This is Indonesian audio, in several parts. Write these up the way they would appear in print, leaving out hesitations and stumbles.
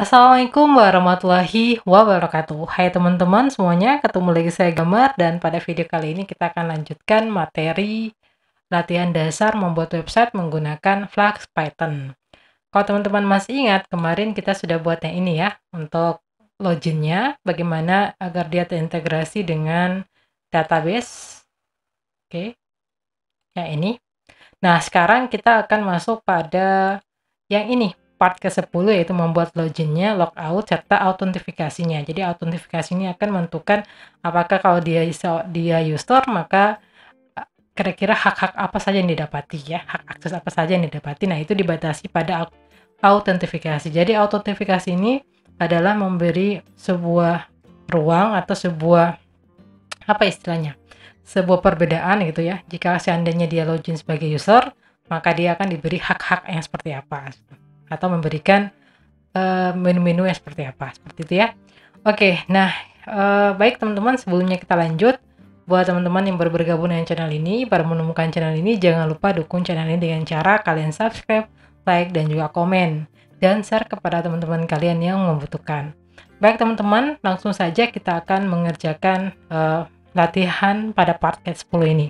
Assalamualaikum warahmatullahi wabarakatuh. Hai teman-teman semuanya, ketemu lagi saya Gambar dan pada video kali ini kita akan lanjutkan materi latihan dasar membuat website menggunakan Flux Python. Kalau teman-teman masih ingat, kemarin kita sudah buat yang ini ya, untuk loginnya, bagaimana agar dia terintegrasi dengan database. Oke, yang ini. Nah, sekarang kita akan masuk pada yang ini, part ke-10, yaitu membuat loginnya, logout, serta autentifikasinya. Jadi autentifikasi ini akan menentukan apakah kalau dia user, maka kira-kira hak-hak apa saja yang didapati ya, hak akses apa saja yang didapati. Nah, itu dibatasi pada autentifikasi. Jadi autentifikasi ini adalah memberi sebuah ruang atau sebuah apa istilahnya? Sebuah perbedaan gitu ya. Jika seandainya dia login sebagai user, maka dia akan diberi hak-hak yang seperti apa atau memberikan menu-menu yang seperti apa, seperti itu ya. Oke, nah baik teman-teman, sebelumnya kita lanjut. Buat teman-teman yang baru bergabung dengan channel ini, baru menemukan channel ini, jangan lupa dukung channel ini dengan cara kalian subscribe, like, dan juga komen, dan share kepada teman-teman kalian yang membutuhkan. Baik teman-teman, langsung saja kita akan mengerjakan latihan pada part ke-10 ini.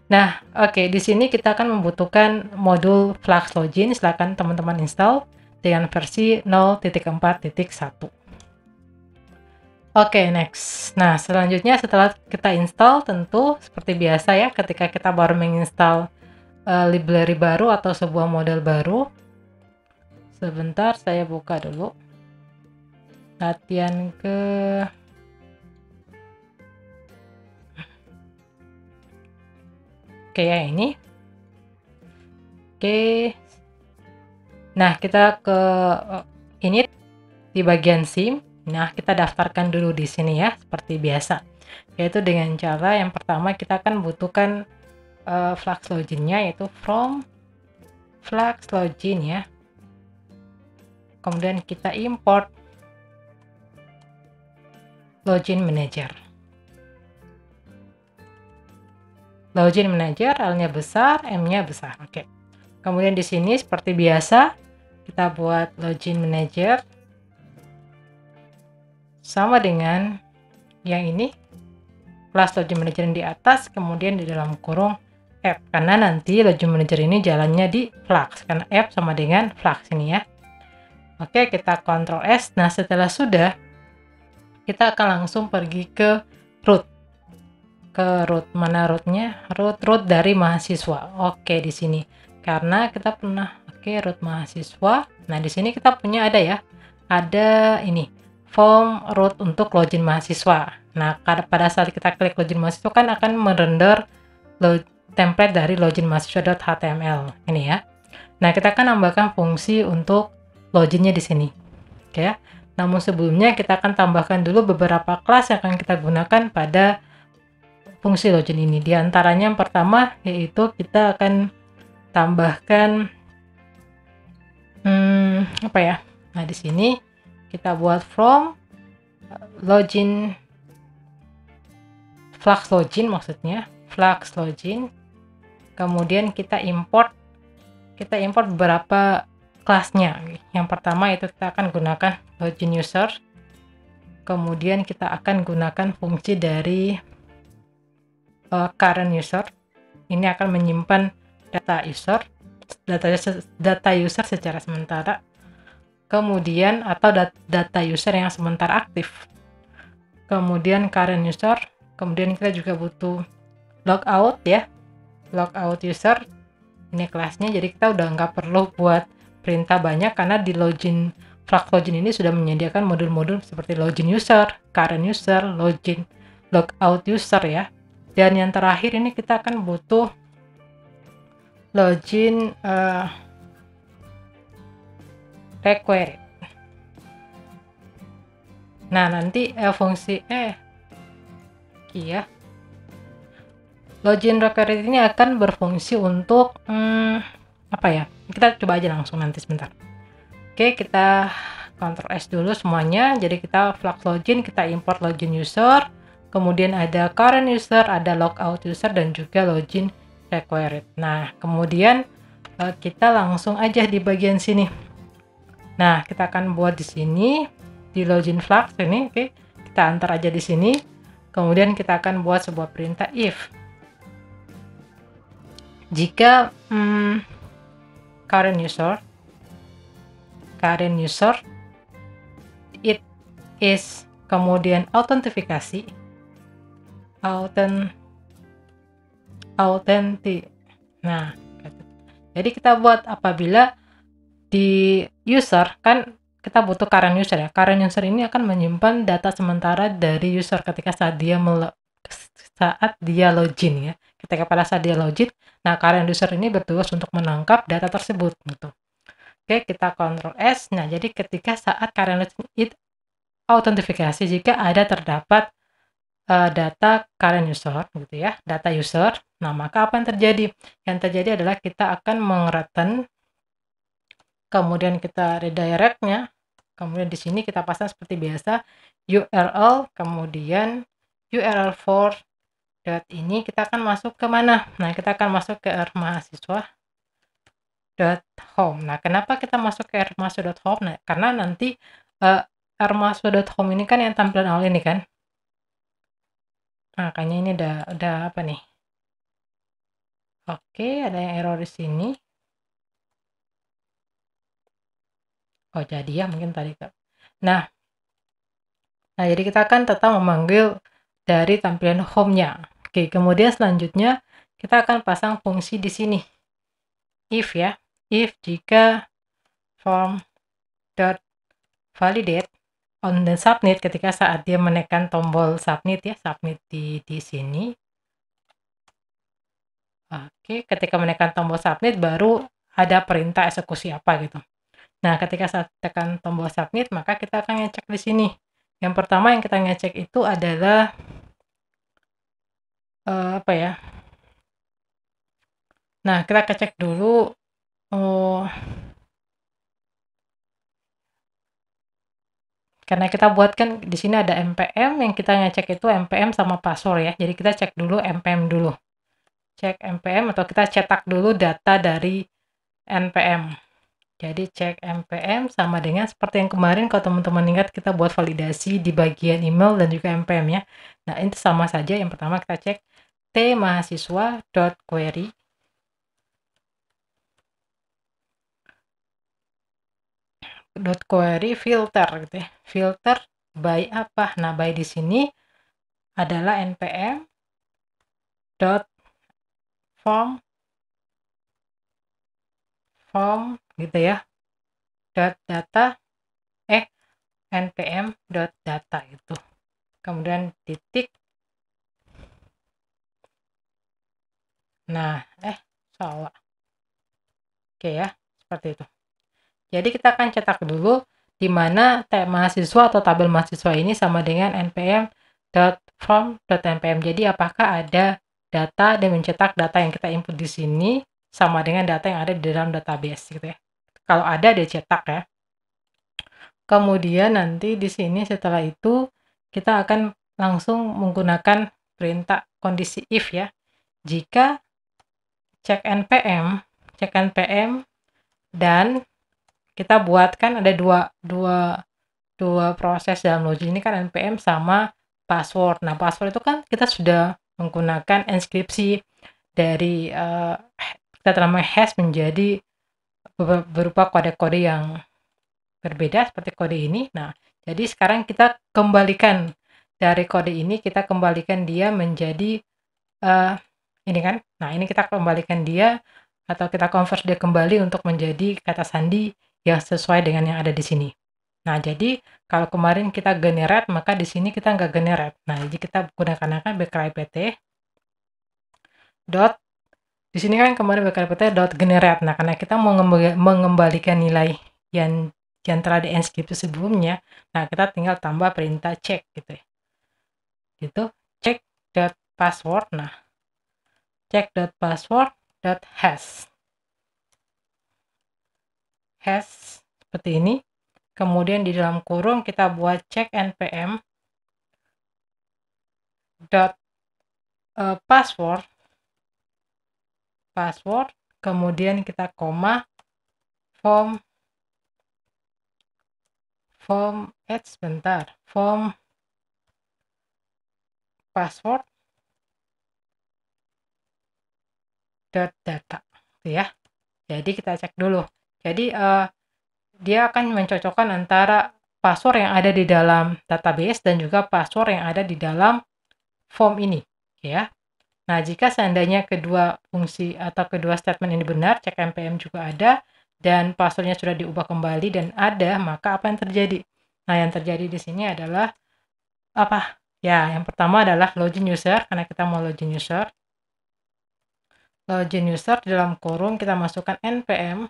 Nah, oke, di sini kita akan membutuhkan modul Flux Login. Silakan teman-teman install dengan versi 0.4.1. Oke, next. Nah, selanjutnya setelah kita install, tentu seperti biasa ya, ketika kita baru menginstal library baru atau sebuah model baru. Sebentar, saya buka dulu. Latihan ke... Oke ya, ini. Oke. Nah, kita ke ini di bagian SIM. Nah, kita daftarkan dulu di sini ya, seperti biasa. Yaitu dengan cara yang pertama kita akan butuhkan Flux Login-nya, yaitu from Flux Login ya. Kemudian kita import Login Manager. Login Manager, L-nya besar, M-nya besar. Oke. Kemudian di sini seperti biasa, kita buat Login Manager sama dengan yang ini, kelas Login Manager yang di atas, kemudian di dalam kurung F, karena nanti Login Manager ini jalannya di Flux, karena F sama dengan Flux ini ya. Oke, kita Ctrl S. Nah, setelah sudah, kita akan langsung pergi ke root. Ke root, mana rootnya? Root dari mahasiswa. Oke, di sini. Karena kita pernah, root mahasiswa. Nah, di sini kita punya ada ya. Ada ini, form root untuk login mahasiswa. Nah, pada saat kita klik login mahasiswa kan akan merender template dari login mahasiswa.html ini ya. Nah, kita akan nambahkan fungsi untuk loginnya di sini. Oke ya. Namun sebelumnya kita akan tambahkan dulu beberapa kelas yang akan kita gunakan pada fungsi login ini. Di antaranya yang pertama yaitu kita akan tambahkan apa ya? Nah, di sini kita buat from login Flux Login, maksudnya Flux Login. Kemudian kita import beberapa kelasnya. Yang pertama itu kita akan gunakan login user. Kemudian kita akan gunakan fungsi dari current user. Ini akan menyimpan data user secara sementara. Kemudian atau data user yang sementara aktif. Kemudian current user. Kemudian kita juga butuh logout ya. Logout user. Ini kelasnya, jadi kita udah nggak perlu buat perintah banyak karena di login Flux Login ini sudah menyediakan modul-modul seperti login user, current user, login logout user ya. Dan yang terakhir ini kita akan butuh login required. Nah, nanti fungsi login required ini akan berfungsi untuk apa ya? Kita coba aja langsung nanti sebentar. Oke, kita Ctrl S dulu semuanya. Jadi kita Flux Login, kita import login user, kemudian ada current user, ada logout user, dan juga login required. Nah, kemudian kita langsung aja di bagian sini. Nah, kita akan buat di sini di login flux ini, oke. Kita antar aja di sini. Kemudian kita akan buat sebuah perintah if jika current user it is kemudian autentifikasi authentic. Nah, jadi kita buat apabila di user kan kita butuh current user ya. Current user ini akan menyimpan data sementara dari user ketika saat dia login ya. Ketika pada saat dia login, nah current user ini bertugas untuk menangkap data tersebut gitu. Oke, kita Ctrl S. Nah, jadi ketika saat current it autentifikasi jika ada terdapat data current user gitu ya, data user. Nah, maka apa yang terjadi? Yang terjadi adalah kita akan meng-return, kemudian kita redirect-nya, kemudian di sini kita pasang seperti biasa URL, kemudian URL for dot ini kita akan masuk ke mana? Nah, kita akan masuk ke rmahasiswa.home. Nah, kenapa kita masuk ke rmahasiswa.home? Nah, karena nanti rmahasiswa.home ini kan yang tampilan awal ini kan. Nah, kayaknya ini udah apa nih? Oke, ada yang error di sini. Oh, jadi ya mungkin tadi Kak. Nah, jadi kita akan tetap memanggil dari tampilan home-nya. Oke, kemudian selanjutnya kita akan pasang fungsi di sini. If ya, if jika form dot validate on the submit ketika saat dia menekan tombol submit ya, submit di sini. Oke, ketika menekan tombol submit baru ada perintah eksekusi apa gitu. Nah, ketika saat tekan tombol submit, maka kita akan ngecek di sini. Yang pertama yang kita ngecek itu adalah apa ya? Nah, kita cek dulu karena kita buatkan di sini ada npm, yang kita ngecek itu npm sama password ya. Jadi kita cek dulu npm dulu. Cek npm atau kita cetak dulu data dari npm. Jadi cek npm sama dengan seperti yang kemarin kalau teman-teman ingat kita buat validasi di bagian email dan juga npm ya. Nah, itu sama saja. Yang pertama kita cek tmahasiswa.query filter gitu ya. Filter by apa? Nah, by di sini adalah npm form gitu ya. Data npm data itu. Kemudian titik. Nah, salah. Oke ya, seperti itu. Jadi kita akan cetak dulu di mana mahasiswa atau tabel mahasiswa ini sama dengan npm.form.npm. Jadi apakah ada data dan mencetak data yang kita input di sini sama dengan data yang ada di dalam database gitu ya. Kalau ada dia cetak ya. Kemudian nanti di sini setelah itu kita akan langsung menggunakan perintah kondisi if ya. Jika cek npm dan kita buatkan ada dua proses dalam login ini kan npm sama password. Nah, password itu kan kita sudah menggunakan inskripsi dari kita namanya hash menjadi berupa kode-kode yang berbeda seperti kode ini. Nah, jadi sekarang kita kembalikan dari kode ini, kita kembalikan dia menjadi ini kan. Nah, ini kita kembalikan dia atau kita convert dia kembali untuk menjadi kata sandi yang sesuai dengan yang ada di sini. Nah, jadi kalau kemarin kita generate, maka di sini kita nggak generate. Nah, jadi kita gunakan bkrpt dot di sini kan kemarin bkrpt dot generate. Nah, karena kita mau mengembalikan nilai yang telah di-enskripsi sebelumnya, nah kita tinggal tambah perintah check gitu ya. Gitu, check dot password. Nah, check dot password dot hash seperti ini. Kemudian di dalam kurung kita buat check npm dot password, kemudian kita koma form form password data gitu ya. Jadi kita cek dulu. Jadi dia akan mencocokkan antara password yang ada di dalam database dan juga password yang ada di dalam form ini, ya. Nah, jika seandainya kedua fungsi atau kedua statement ini benar, cek npm juga ada, dan passwordnya sudah diubah kembali dan ada, maka apa yang terjadi? Nah, yang terjadi di sini adalah apa? Ya, yang pertama adalah login user, karena kita mau login user. Login user di dalam kurung kita masukkan npm,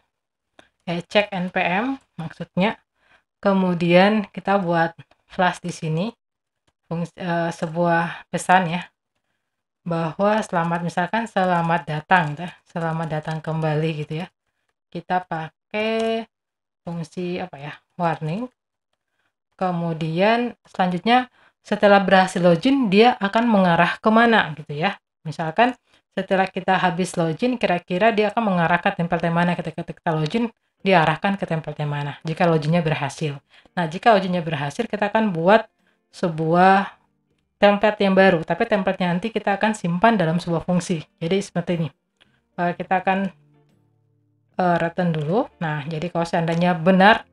cek npm maksudnya. Kemudian kita buat flash di sini, sebuah pesan ya, bahwa misalkan selamat datang, gitu ya, selamat datang kembali gitu ya. Kita pakai fungsi apa ya, warning. Kemudian selanjutnya setelah berhasil login, dia akan mengarah kemana gitu ya. Misalkan setelah kita habis login, kira-kira dia akan mengarah ke template mana ketika kita login, diarahkan ke template mana jika loginnya berhasil. Nah, jika loginnya berhasil, kita akan buat sebuah template yang baru, tapi template nanti kita akan simpan dalam sebuah fungsi. Jadi seperti ini. Kita akan return dulu. Nah, jadi kalau seandainya benar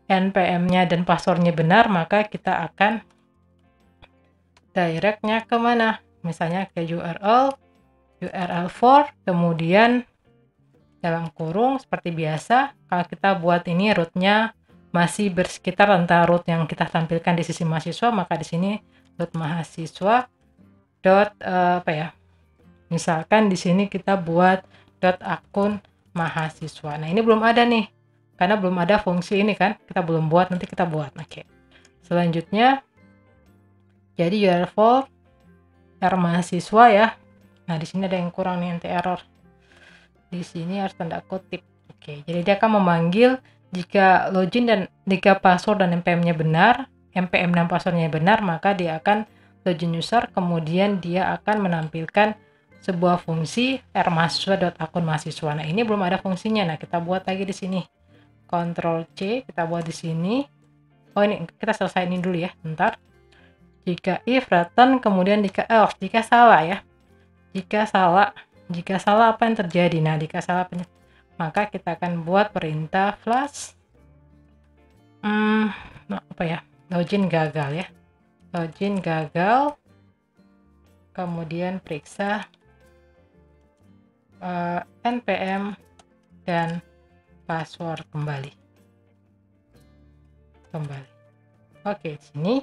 npm-nya dan password-nya benar, maka kita akan direct-nya kemana? Misalnya ke url4, kemudian dalam kurung seperti biasa. Kalau kita buat ini root-nya masih bersekitar antara root yang kita tampilkan di sisi mahasiswa, maka di sini root mahasiswa apa ya? Misalkan di sini kita buat akun mahasiswa. Nah, ini belum ada nih. Karena belum ada fungsi ini kan. Kita belum buat, nanti kita buat. Oke. Selanjutnya jadi url mahasiswa ya. Nah, di sini ada yang kurang nih, anti error. Di sini harus tanda kutip. Oke, jadi dia akan memanggil jika login dan jika password dan npm-nya benar, npm dan passwordnya benar, maka dia akan login user, kemudian dia akan menampilkan sebuah fungsi rmahasiswa.akun mahasiswa. Nah, ini belum ada fungsinya. Nah, kita buat lagi di sini. Ctrl C, kita buat di sini. Oh, ini kita selesai ini dulu ya. Bentar. Jika if return, kemudian jika else, jika salah ya. Jika salah apa yang terjadi? Nah, jika salah maka kita akan buat perintah flash apa ya? Login gagal ya. Login gagal. Kemudian periksa npm dan password kembali. Oke, sini.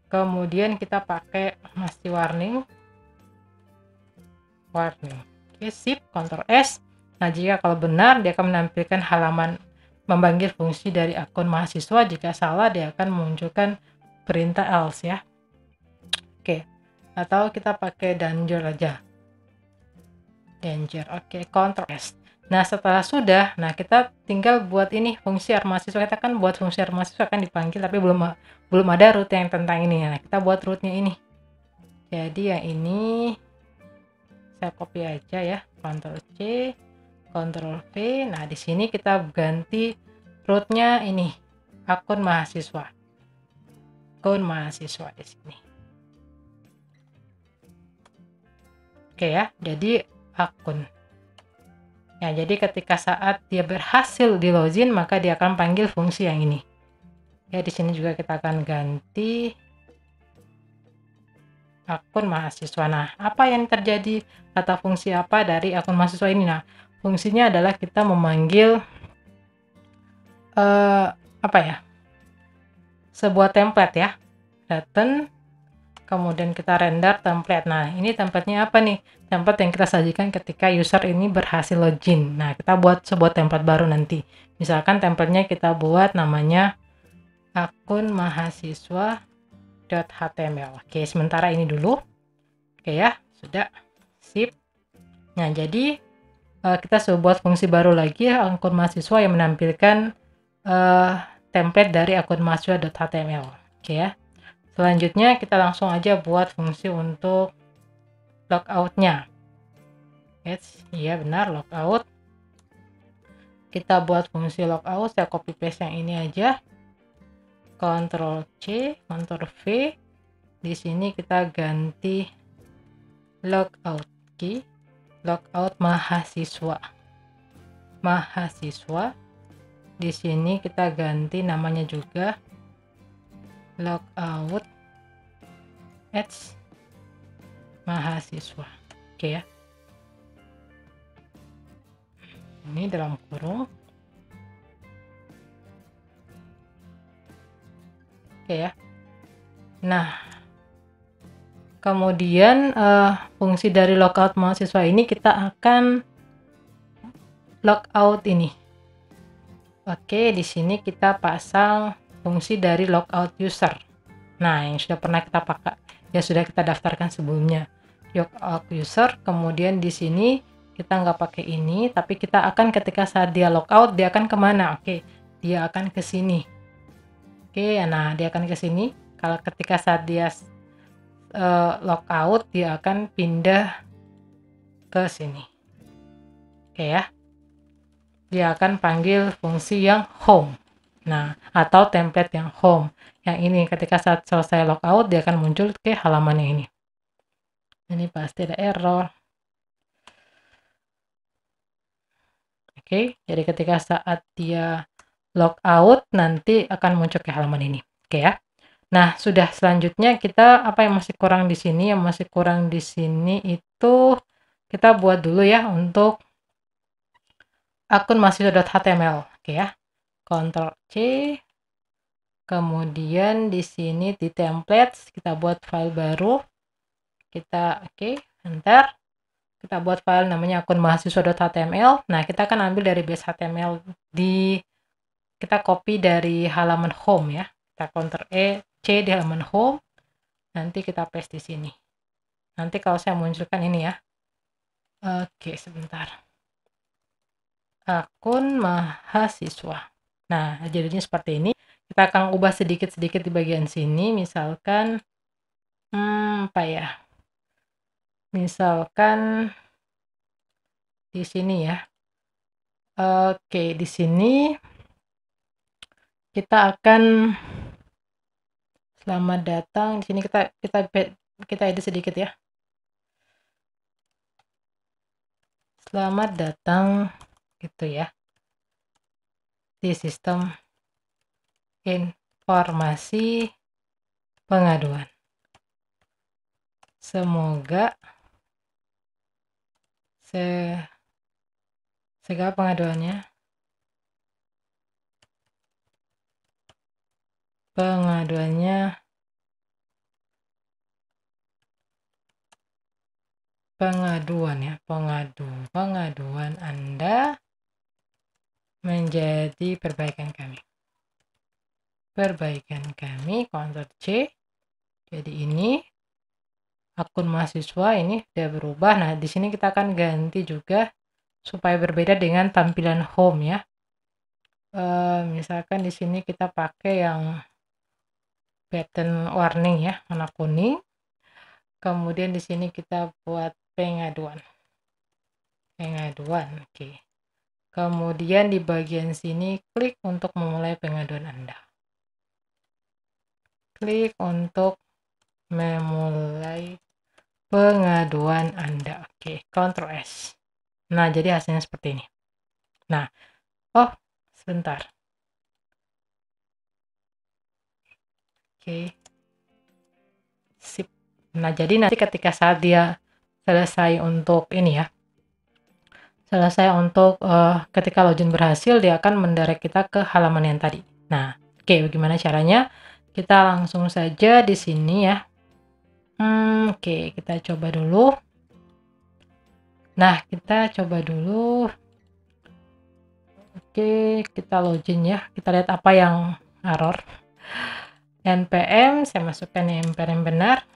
Kemudian kita pakai masih warning. Oke, sip, Ctrl S. Nah, jika kalau benar, dia akan menampilkan halaman memanggil fungsi dari akun mahasiswa. Jika salah, dia akan memunculkan perintah else ya. Oke, atau kita pakai danger aja. Oke, Ctrl S. Nah, setelah sudah, nah kita tinggal buat ini fungsi mahasiswa. Kita kan buat fungsi mahasiswa kan dipanggil, tapi belum ada root yang tentang ini. Nah, kita buat rootnya ini. Jadi yang ini saya copy aja ya, Ctrl C, Ctrl V. Nah, di sini kita ganti rootnya ini, akun mahasiswa. Akun mahasiswa di sini. Oke ya, jadi akun. Ya, jadi ketika saat dia berhasil di login, maka dia akan panggil fungsi yang ini. Ya, di sini juga kita akan ganti akun mahasiswa. Nah, apa yang terjadi kata fungsi apa dari akun mahasiswa ini? Nah, fungsinya adalah kita memanggil apa ya? Sebuah template ya. Return, kemudian kita render template. Nah, ini templatenya apa nih? Template yang kita sajikan ketika user ini berhasil login. Nah, kita buat sebuah template baru nanti. Misalkan templatenya kita buat namanya akun mahasiswa.html. Oke, sementara ini dulu. Oke ya, sudah. Sip. Nah, jadi kita sudah buat fungsi baru lagi ya, akun mahasiswa yang menampilkan template dari akun mahasiswa.html. Oke ya. Selanjutnya kita langsung aja buat fungsi untuk logout-nya. Yes, iya benar, logout. Kita buat fungsi logout, saya copy paste yang ini aja. Ctrl C, Ctrl V. Di sini kita ganti logout key, logout mahasiswa. Di sini kita ganti namanya juga logout H mahasiswa. Oke ya. Ini dalam kurung. Oke ya. Nah, kemudian fungsi dari logout mahasiswa ini kita akan logout ini. Oke, di sini kita pasang fungsi dari logout user. Nah, yang sudah pernah kita pakai, ya sudah kita daftarkan sebelumnya. Logout user, kemudian di sini kita nggak pakai ini, tapi kita akan ketika saat dia logout, dia akan kemana? Oke, dia akan ke sini. Oke, nah dia akan ke sini. Kalau ketika saat dia logout, dia akan pindah ke sini. Oke ya. Dia akan panggil fungsi yang home. Nah, atau template yang home. Yang ini ketika saat selesai logout, dia akan muncul ke halaman yang ini. Ini pasti ada error. Oke, jadi ketika saat dia logout, nanti akan muncul ke halaman ini. Oke ya. Nah, sudah selanjutnya kita apa yang masih kurang di sini? Yang masih kurang di sini itu kita buat dulu ya untuk akun mahasiswa.html. Oke ya. Ctrl C. Kemudian di sini di templates kita buat file baru. Kita enter. Kita buat file namanya akun mahasiswa.html. Nah, kita akan ambil dari base HTML kita copy dari halaman home ya. Kita Ctrl C di halaman home. Nanti kita paste di sini. Nanti kalau saya munculkan ini ya. Oke, sebentar. Akun mahasiswa. Nah, jadinya seperti ini. Kita akan ubah sedikit-sedikit di bagian sini. Misalkan, apa ya? Misalkan di sini ya. Oke, di sini kita akan selamat datang. Di sini kita edit sedikit ya. Selamat datang gitu ya. Di sistem informasi pengaduan. Semoga segala pengaduannya pengaduan Anda menjadi perbaikan kami. Ctrl C. Jadi ini akun mahasiswa ini sudah berubah. Nah, di sini kita akan ganti juga supaya berbeda dengan tampilan home ya. Misalkan di sini kita pakai yang pattern warning ya, warna kuning. Kemudian di sini kita buat pengaduan. Oke. Kemudian di bagian sini klik untuk memulai pengaduan Anda. Klik untuk memulai pengaduan Anda. Oke, Ctrl S. Nah, jadi hasilnya seperti ini. Nah, sebentar. Oke. Sip. Nah, jadi nanti ketika saat dia selesai untuk ini ya. Selesai untuk ketika login berhasil, dia akan mendirect kita ke halaman yang tadi. Nah, oke, bagaimana caranya? Kita langsung saja di sini ya. Oke, kita coba dulu. Nah, kita coba dulu. Oke, kita login ya. Kita lihat apa yang error. npm, saya masukkan npm benar.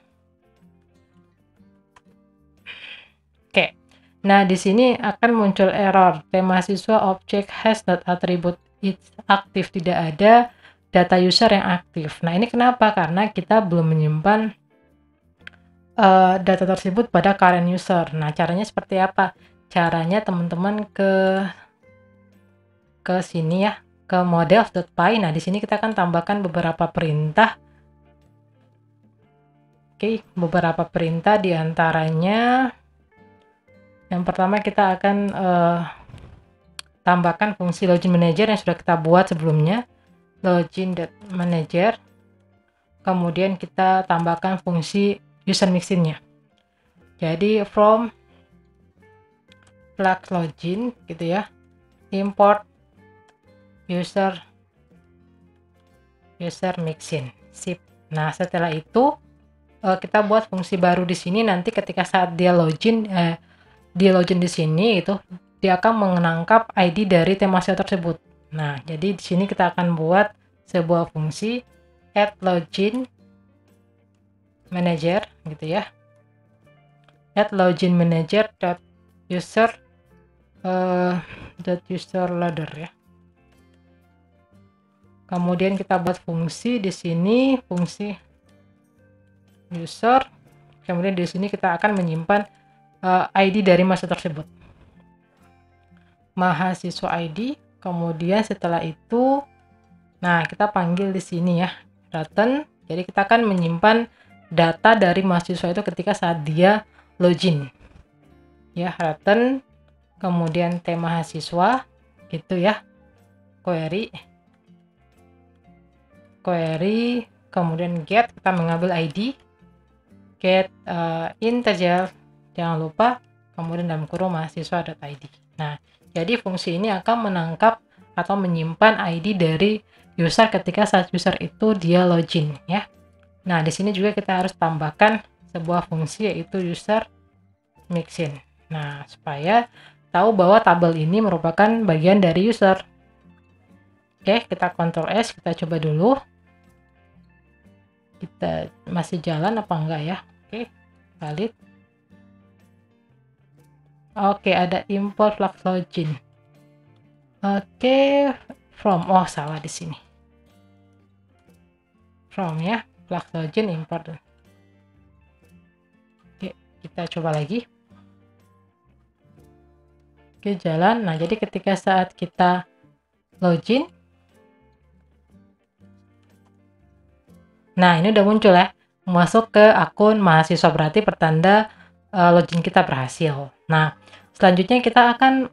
Oke. Nah, di sini akan muncul error. Mahasiswa object has not attribute it's aktif, tidak ada data user yang aktif. Nah, ini kenapa? Karena kita belum menyimpan data tersebut pada current user. Nah, caranya seperti apa? Caranya teman-teman ke sini ya, ke models.py. Nah, di sini kita akan tambahkan beberapa perintah. Oke, beberapa perintah diantaranya yang pertama kita akan tambahkan fungsi login manager yang sudah kita buat sebelumnya, login.manager. Kemudian kita tambahkan fungsi user mixin-nya. Jadi from flag login gitu ya, import user mixin. Sip. Nah, setelah itu kita buat fungsi baru di sini. Nanti ketika saat dia login di sini itu dia akan menangkap ID dari tema SEO tersebut. Nah, jadi di sini kita akan buat sebuah fungsi add login manager gitu ya. Add login manager user loader ya. Kemudian kita buat fungsi di sini, fungsi user. Kemudian di sini kita akan menyimpan ID dari mahasiswa tersebut. Mahasiswa ID. Kemudian setelah itu, nah kita panggil di sini ya, return. Jadi kita akan menyimpan data dari mahasiswa itu ketika saat dia login. Ya, return. Kemudian tema mahasiswa gitu ya. Query, kemudian get, kita mengambil ID, get integer, jangan lupa, kemudian dalam kurung mahasiswa.id. Nah, jadi fungsi ini akan menangkap atau menyimpan ID dari user ketika saat user itu dia login ya. Nah, di sini juga kita harus tambahkan sebuah fungsi yaitu user mixin. Nah, supaya tahu bahwa tabel ini merupakan bagian dari user. Oke, kita Ctrl S, kita coba dulu. Kita masih jalan apa enggak ya? Oke, valid. Oke, ada import flag login. Oke, from, oh salah di sini. From ya, flag login import. Oke, kita coba lagi. Oke, jalan. Nah, jadi ketika saat kita login, nah ini udah muncul ya, masuk ke akun mahasiswa, berarti pertanda login kita berhasil. Nah, selanjutnya kita akan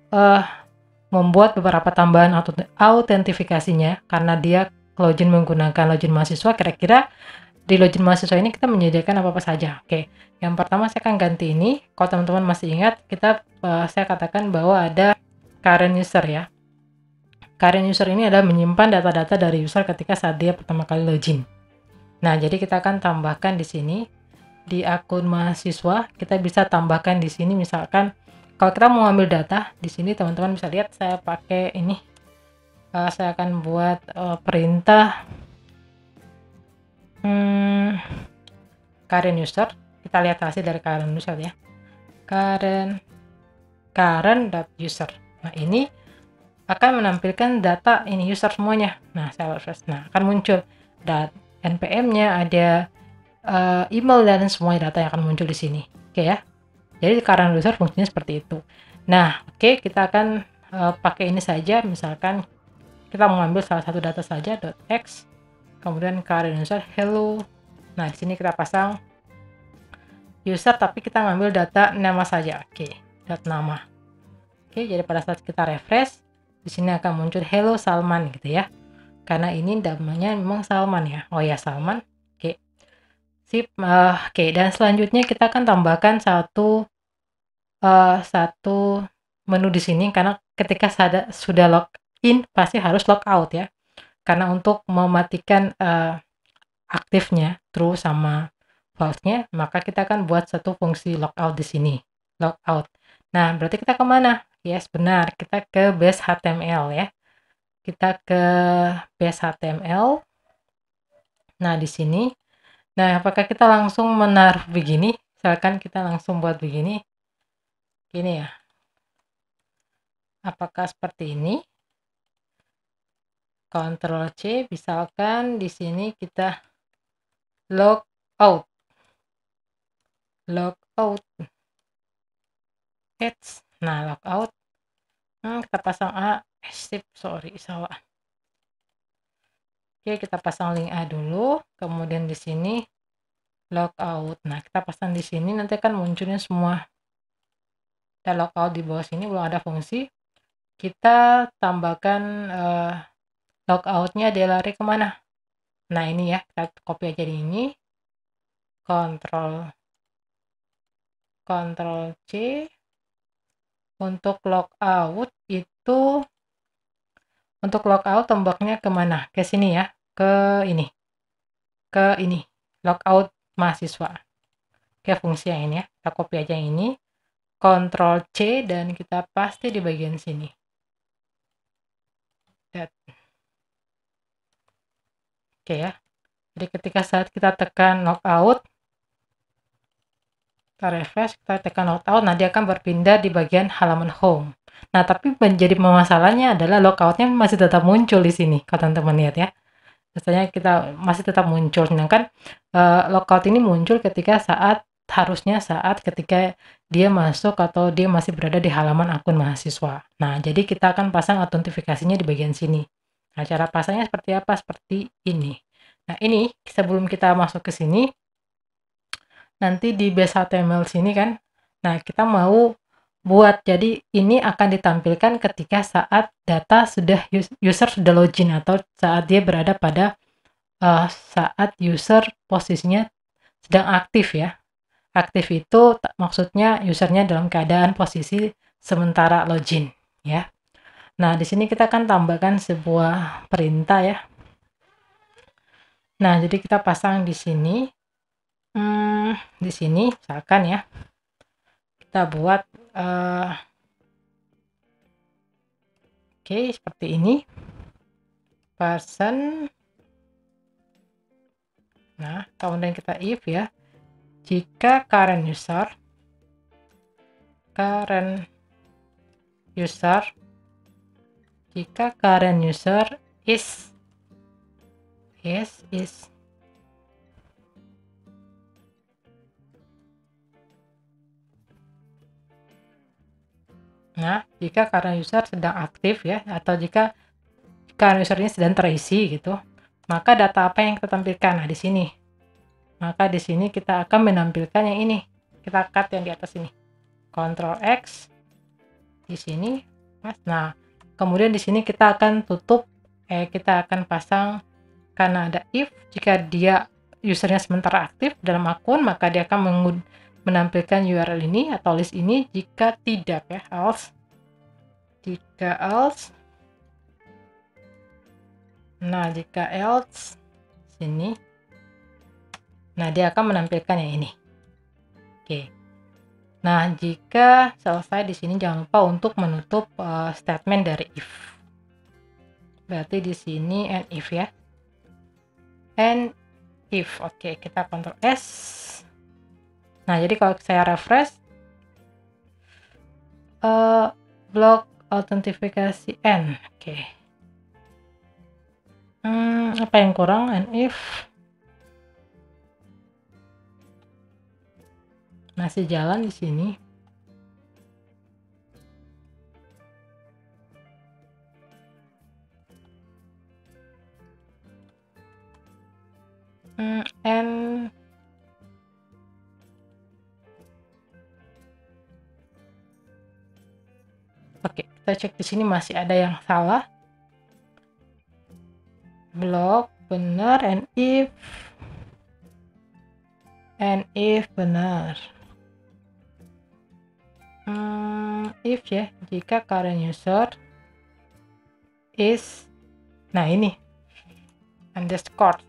membuat beberapa tambahan autentifikasinya karena dia login menggunakan login mahasiswa. Kira-kira di login mahasiswa ini kita menyediakan apa-apa saja. Oke, yang pertama saya akan ganti ini. Kalau teman-teman masih ingat, saya katakan bahwa ada current user ya. Current user ini adalah menyimpan data-data dari user ketika saat dia pertama kali login. Nah, jadi kita akan tambahkan di sini di akun mahasiswa, kita bisa tambahkan di sini misalkan kalau kita mau ambil data di sini, teman-teman bisa lihat saya pakai ini. Saya akan buat perintah current user. Kita lihat hasil dari current user ya. Current.user. Nah, ini akan menampilkan data ini user semuanya. Nah, saya refresh. Nah, akan muncul NPM-nya, ada email dan semua data yang akan muncul di sini. Oke ya. Jadi current user fungsinya seperti itu. Nah, oke, kita akan pakai ini saja. Misalkan kita mengambil salah satu data saja .x, kemudian current user hello. Nah, di sini kita pasang user, tapi kita ngambil data nama saja. Oke, nama. Oke, jadi pada saat kita refresh, di sini akan muncul hello Salman gitu ya. Karena ini namanya memang Salman ya. Oh ya, Salman. Oke. Sip. Oke, dan selanjutnya kita akan tambahkan satu menu di sini, karena ketika sudah login pasti harus logout ya. Karena untuk mematikan aktifnya true sama false-nya, maka kita akan buat satu fungsi logout di sini. Logout. Nah, berarti kita kemana? Yes, benar. Kita ke base HTML ya. Kita ke base HTML. Nah, di sini. Nah, apakah kita langsung menaruh begini? Misalkan kita langsung buat begini. Gini ya. Apakah seperti ini? Ctrl C, misalkan di sini kita logout. Nah, logout. Kita pasang sip, sorry, salah. Oke, kita pasang link A dulu, kemudian di sini logout. Nah, kita pasang di sini nanti akan munculnya semua. Kita logout di bawah sini belum ada fungsi. Kita tambahkan logoutnya dia lari kemana? Nah, ini ya, kita copy aja di ini. Ctrl C. Untuk logout itu, untuk logout tombaknya kemana? Ke sini ya, ke ini, logout mahasiswa. Oke, fungsi yang ini ya, kita copy aja yang ini. Ctrl C dan kita paste di bagian sini. Oke ya. Jadi ketika saat kita tekan logout, kita refresh, kita tekan logout, nah dia akan berpindah di bagian halaman home. Nah, tapi menjadi masalahnya adalah logoutnya masih tetap muncul di sini, kalau teman-teman lihat ya. Biasanya kita masih tetap muncul, sedangkan logout ini muncul harusnya saat ketika dia masuk atau dia masih berada di halaman akun mahasiswa. Nah, jadi kita akan pasang autentifikasinya di bagian sini. Nah, cara pasangnya seperti apa? Seperti ini. Nah, ini sebelum kita masuk ke sini, nanti di base HTML sini kan, nah kita mau buat, jadi ini akan ditampilkan ketika saat data user sudah login atau saat dia berada pada saat user posisinya sedang aktif ya. Aktif itu maksudnya usernya dalam keadaan posisi sementara login ya. Nah, di sini kita akan tambahkan sebuah perintah ya. Nah, jadi kita pasang di sini. Di sini misalkan ya. Kita buat oke, seperti ini. Person. Nah, kemudian kita if ya. Jika current user is nah, jika current user sedang aktif ya, atau jika current user ini sedang terisi gitu, maka data apa yang kita tampilkan? Nah, di sini. Maka di sini kita akan menampilkan yang ini. Kita cut yang di atas ini. Ctrl X di sini. Nah, kemudian di sini kita akan tutup, kita akan pasang karena ada if, jika dia usernya sementara aktif dalam akun, maka dia akan menampilkan URL ini atau list ini. Jika tidak ya, jika else sini, nah dia akan menampilkan yang ini. Oke. Nah, jika selesai di sini jangan lupa untuk menutup statement dari if. Berarti di sini and if ya. And if. Oke, kita Ctrl S. Nah, jadi kalau saya refresh block autentifikasi N. Oke. Apa yang kurang? And if masih jalan di sini. And oke, kita cek di sini masih ada yang salah. Block benar, and if benar. If ya, jika current user is, nah ini underscore.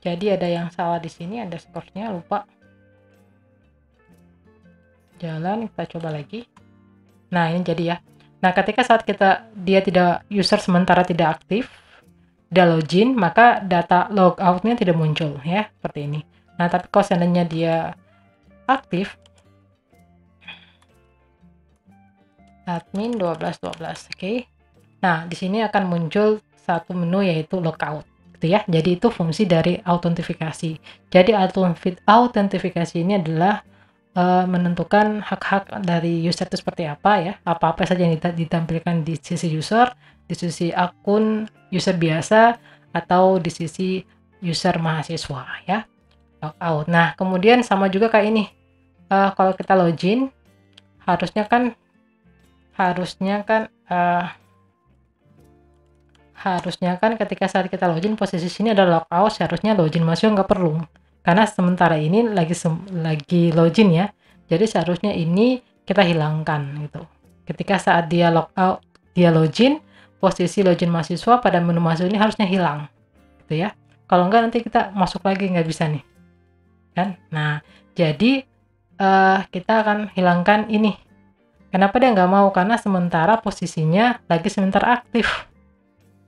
Jadi ada yang salah di sini, underscore-nya lupa. Jalan, kita coba lagi. Nah, ini jadi ya. Nah, ketika saat user sementara tidak aktif, dia login, maka data logout-nya tidak muncul ya, seperti ini. Nah, tapi kalau seandainya dia aktif, admin 1212, oke. Nah, di sini akan muncul satu menu yaitu logout, gitu ya. Jadi itu fungsi dari autentifikasi. Jadi autentifikasi ini adalah menentukan hak-hak dari user itu seperti apa ya. Apa-apa saja yang ditampilkan di sisi user, di sisi akun user biasa atau di sisi user mahasiswa ya, logout. Nah, kemudian sama juga kayak ini. Kalau kita login harusnya kan ketika saat kita login posisi sini ada logout, seharusnya login masuk nggak perlu. Karena sementara ini lagi login ya. Jadi seharusnya ini kita hilangkan gitu. Ketika saat dia logout, dia login, posisi login mahasiswa pada menu masuk ini harusnya hilang gitu ya. Kalau enggak nanti kita masuk lagi nggak bisa nih. Kan? Nah, jadi kita akan hilangkan ini. Kenapa dia nggak mau? Karena sementara posisinya lagi sementara aktif.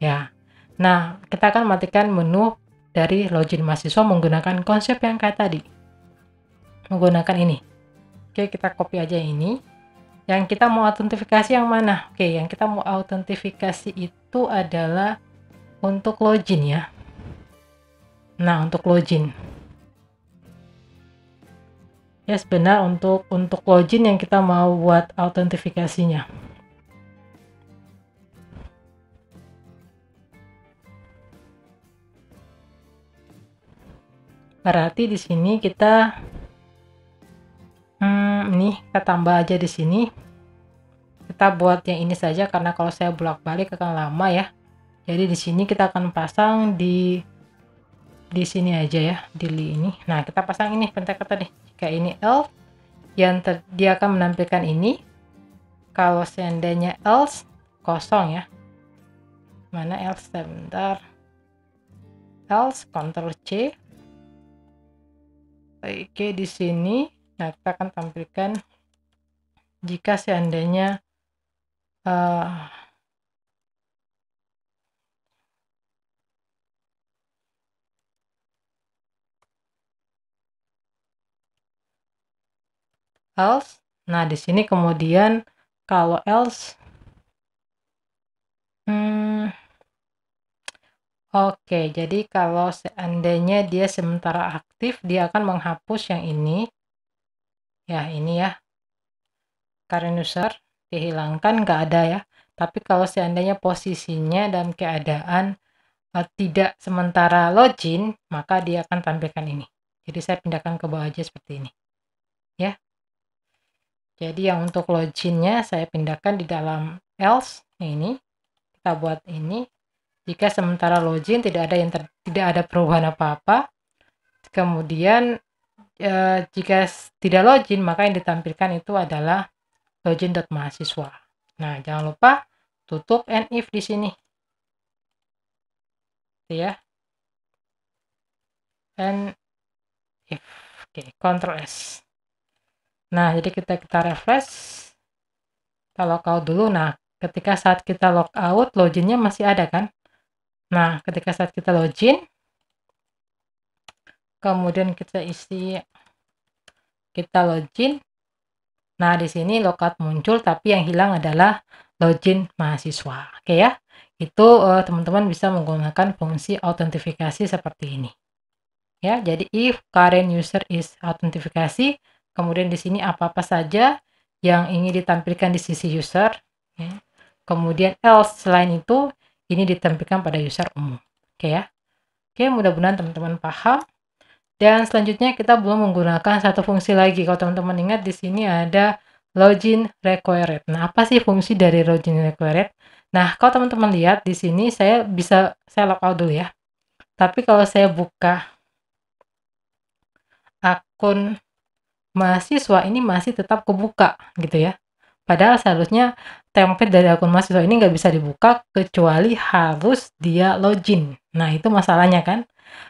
Ya. Nah, kita akan matikan menu dari login mahasiswa menggunakan konsep yang kayak tadi. Menggunakan ini. Oke, kita copy aja ini. Yang kita mau autentifikasi yang mana? Oke, yang kita mau autentifikasi itu adalah untuk login ya. Nah, untuk login. Yes, benar, untuk login yang kita mau buat autentifikasinya. Berarti di sini kita ini kita tambah aja di sini. Kita buat yang ini saja karena kalau saya bolak-balik akan lama ya. Jadi di sini kita akan pasang di sini aja ya, di ini. Nah, kita pasang ini pentekatan nih. Jika ini else, dia akan menampilkan ini. Kalau seandainya else, kosong ya. Mana else? Sebentar. Else, Ctrl C. Oke, di sini. Nah, kita akan tampilkan jika seandainya else. Nah, di sini kemudian kalau else oke, jadi kalau seandainya dia sementara aktif, dia akan menghapus yang ini. Ya, ini ya. Current user dihilangkan, nggak ada ya. Tapi kalau seandainya posisinya dalam keadaan tidak sementara login, maka dia akan tampilkan ini. Jadi saya pindahkan ke bawah aja seperti ini. Ya. Jadi yang untuk loginnya saya pindahkan di dalam else. Ini kita buat ini. Jika sementara login tidak ada perubahan apa-apa. Kemudian jika tidak login, maka yang ditampilkan itu adalah login.mahasiswa. Nah, jangan lupa tutup and if di sini. Ya. And if. Oke, Ctrl S. Nah, jadi kita refresh. Kita logout dulu. Nah, ketika saat kita logout, loginnya masih ada kan? Nah, ketika saat kita login, kemudian kita login. Nah, di sini logout muncul, tapi yang hilang adalah login mahasiswa. Oke ya, itu teman-teman bisa menggunakan fungsi autentifikasi seperti ini. Ya, jadi if current user is autentifikasi, kemudian di sini apa-apa saja yang ingin ditampilkan di sisi user. Ya. Kemudian else selain itu, ini ditampilkan pada user umum. Oke ya. Oke, mudah-mudahan teman-teman paham. Dan selanjutnya kita belum menggunakan satu fungsi lagi. Kalau teman-teman ingat di sini ada login required. Nah, apa sih fungsi dari login required? Nah, kalau teman-teman lihat di sini saya logout dulu ya. Tapi kalau saya buka akun mahasiswa ini masih tetap kebuka gitu ya. Padahal seharusnya template dari akun mahasiswa ini nggak bisa dibuka kecuali harus dia login. Nah, itu masalahnya kan.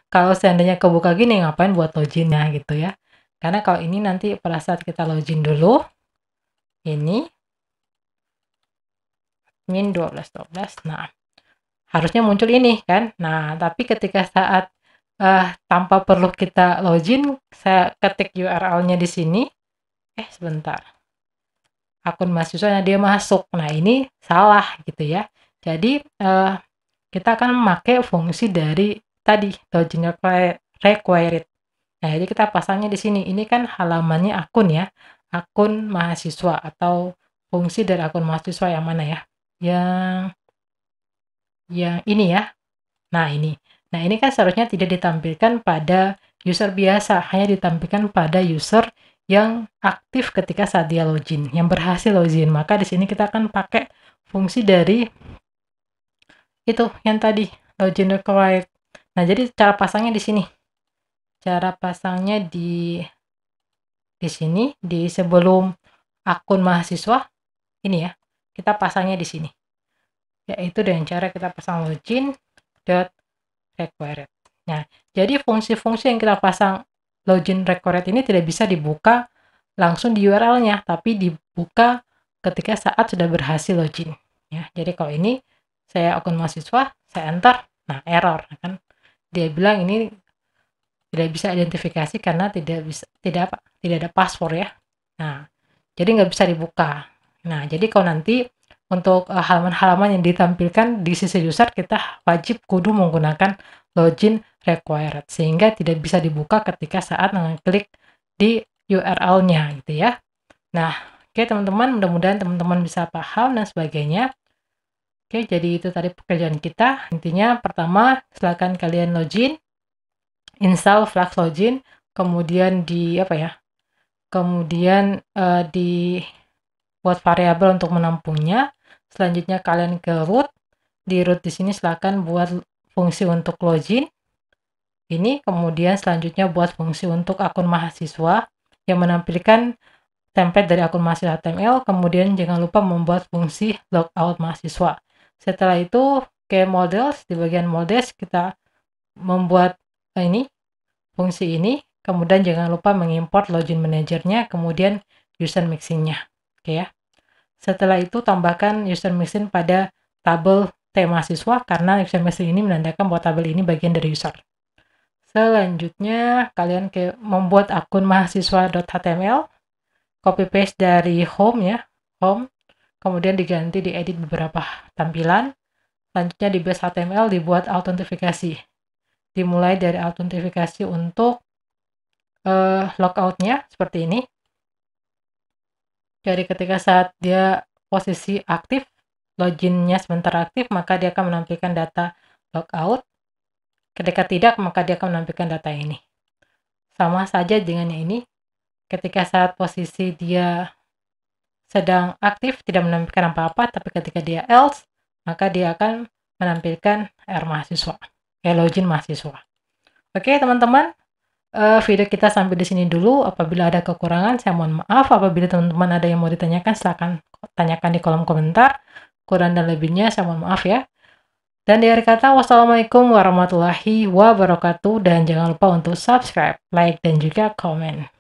Kalau seandainya kebuka gini, ngapain buat loginnya gitu ya. Karena kalau ini nanti pada saat kita login dulu, ini min 12. Nah, harusnya muncul ini kan. Nah, tapi ketika saat tanpa perlu kita login, saya ketik URL-nya di sini. Sebentar. Akun mahasiswanya dia masuk. Nah, ini salah gitu ya. Jadi, kita akan memakai fungsi dari tadi, login required. Nah, jadi kita pasangnya di sini. Ini kan halamannya akun ya. Akun mahasiswa atau fungsi dari akun mahasiswa yang mana ya? Yang yang ini ya. Nah, ini. Nah, ini kan seharusnya tidak ditampilkan pada user biasa, hanya ditampilkan pada user yang aktif ketika saat dia login, yang berhasil login. Maka di sini kita akan pakai fungsi dari itu yang tadi, login required. Nah, jadi cara pasangnya di sini. Cara pasangnya di sini, di sebelum akun mahasiswa, ini ya, kita pasangnya di sini. Yaitu dengan cara kita pasang login dot required. Nah, jadi fungsi-fungsi yang kita pasang login required ini tidak bisa dibuka langsung di URL-nya, tapi dibuka ketika saat sudah berhasil login. Ya, jadi kalau ini saya akun mahasiswa, saya enter, nah error kan. Dia bilang ini tidak bisa identifikasi karena tidak ada password ya. Nah, jadi nggak bisa dibuka. Nah, jadi kalau nanti untuk halaman-halaman yang ditampilkan di sisi user, kita wajib kudu menggunakan login required sehingga tidak bisa dibuka ketika saat mengklik di URL-nya gitu ya. Nah, oke teman-teman, mudah-mudahan teman-teman bisa paham dan sebagainya. Oke, jadi itu tadi pekerjaan kita. Intinya pertama, silakan kalian login, install Flux Login, kemudian kemudian di buat variabel untuk menampungnya. Selanjutnya kalian ke root. Di root di sini silakan buat fungsi untuk login. Ini kemudian selanjutnya buat fungsi untuk akun mahasiswa yang menampilkan template dari akun mahasiswa HTML. Kemudian jangan lupa membuat fungsi logout mahasiswa. Setelah itu ke models, di bagian models kita membuat ini fungsi ini. Kemudian jangan lupa mengimport login manajernya, kemudian user mixing-nya. Oke ya. Setelah itu tambahkan user mixing pada tabel T mahasiswa karena user mixing ini menandakan bahwa tabel ini bagian dari user. Selanjutnya kalian membuat akun mahasiswa.html, copy paste dari home ya, home, kemudian diganti diedit beberapa tampilan. Selanjutnya di base HTML dibuat autentifikasi. Dimulai dari autentifikasi untuk logout-nya seperti ini. Jadi ketika saat dia posisi aktif, login-nya sebentar aktif, maka dia akan menampilkan data logout. Ketika tidak, maka dia akan menampilkan data ini. Sama saja dengan yang ini, ketika saat posisi dia sedang aktif, tidak menampilkan apa-apa, tapi ketika dia else, maka dia akan menampilkan mahasiswa, login mahasiswa. Oke teman-teman, video kita sampai di sini dulu. Apabila ada kekurangan, saya mohon maaf. Apabila teman-teman ada yang mau ditanyakan, silakan tanyakan di kolom komentar. Kurang dan lebihnya, saya mohon maaf ya. Dan di akhir kata, wassalamualaikum warahmatullahi wabarakatuh. Dan jangan lupa untuk subscribe, like, dan juga komen.